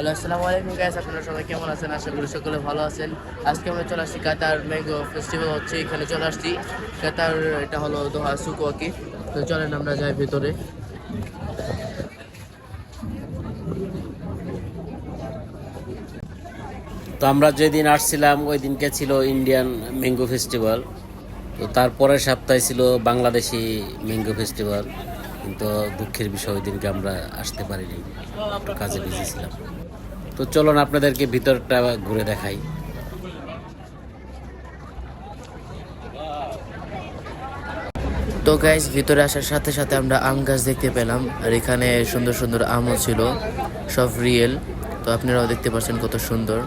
Hello, আসসালামু আলাইকুম guys. আপনারা সবাই কেমন আছেন? আশা করি সকলে ভালো আছেন। আজকে আমরা চলে আসছি কাতার ম্যাঙ্গো ফেস্টিভ্যাল হচ্ছে, এখানে চলে আসছি। কাতার এটা হলো দোহা সুক ওয়াকিফ। তো চলেন আমরা যাই ভিতরে। তো আমরা যেদিন আসছিলাম ওই দিনকে ছিল ইন্ডিয়ান ম্যাঙ্গো ফেস্টিভ্যাল। তো তারপরের সপ্তাহে ছিল বাংলাদেশি ম্যাঙ্গো ফেস্টিভ্যাল, কিন্তু দুঃখের বিষয় ওই দিনকে আমরা আসতে পারিনি, একটু কাজে বিজি ছিলাম। তো চলুন আপনাদেরকে ভিতরটা ঘুরে দেখাই। তো গাইস, ভিতরে আসার সাথে সাথে আমরা আম গাছ দেখতে পেলাম, আর এখানে সুন্দর সুন্দর আমও ছিল, সব রিয়েল। তো আপনারাও দেখতে পাচ্ছেন কত সুন্দর।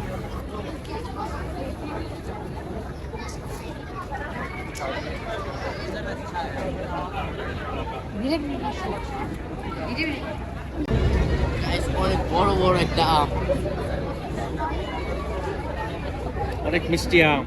অনেক বড় বড় একটা আম, অনেক মিষ্টি আম।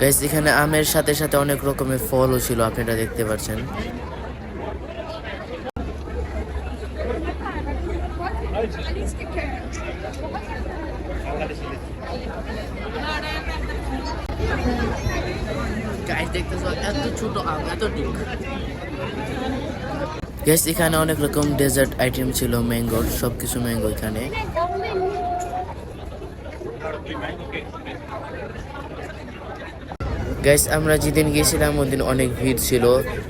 গাইস এখানে আমের সাথে সাথে অনেক রকমের ফলও ছিল, আপনারা দেখতে পাচ্ছেন। গাইস দেখতেছো এত ছোট আম, এত ডিপ। গাইস এখানে অনেক রকম ডেজার্ট আইটেম ছিল, ম্যাঙ্গোর সবকিছু ম্যাঙ্গো এখানে। গাইস আমরা যেদিন গিয়েছিলাম ওই দিন অনেক ভিড় ছিল,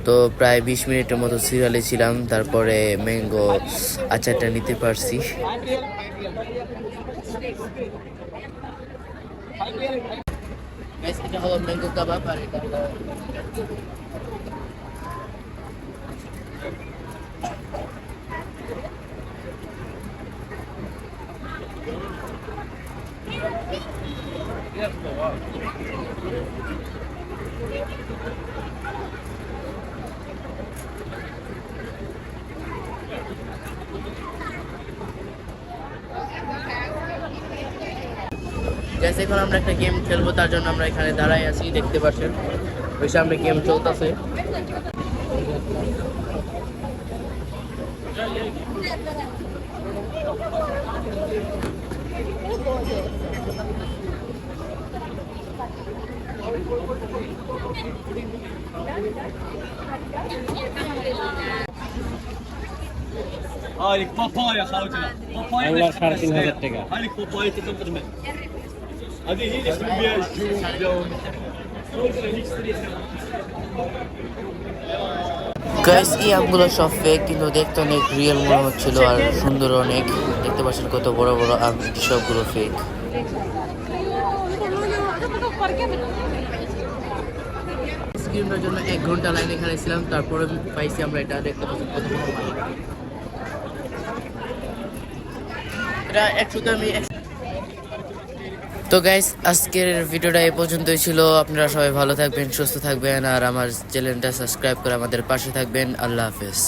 তো প্রায় 20 মিনিটের মতো সিরিয়ালে ছিলাম, তারপরে ম্যাঙ্গো আচারটা নিতে পারছি। গাইস এটা হলো ম্যাঙ্গো কাবাব, আর এটা হলো গাইস এখন আমরা একটা গেম খেলবো, তার জন্য আমরা এখানে দাঁড়াই আছি, দেখতে পাচ্ছেন ওই সামনে গেম চলতেছে। هاي لك بابايا خالتنا بابايا الله 3000 টাকা। هاي لك بابايا تقدر منه هذه هي اللي يشتري بها الجود গাইস এই আমগুলো সব ফেক, কিন্তু দেখতে অনেক রিয়েল মনে হচ্ছিল, আর সুন্দর অনেক। দেখতে পাচ্ছেন কত বড় বড় আম, সবগুলো ফেক। আইসক্রিমের জন্য 1 ঘন্টা লাইনে এখানে ছিলাম, তারপরে পাইছি আমরা এটা। দেখতে পাচ্ছেন কত বড় আম। এটা 100 আমি। তো গাইস আজকের ভিডিওটা এই পর্যন্তই ছিল। আপনারা সবাই ভালো থাকবেন, সুস্থ থাকবেন, আর আমার চ্যানেলটা সাবস্ক্রাইব করে আমাদের পাশে থাকবেন। আল্লাহ হাফেজ।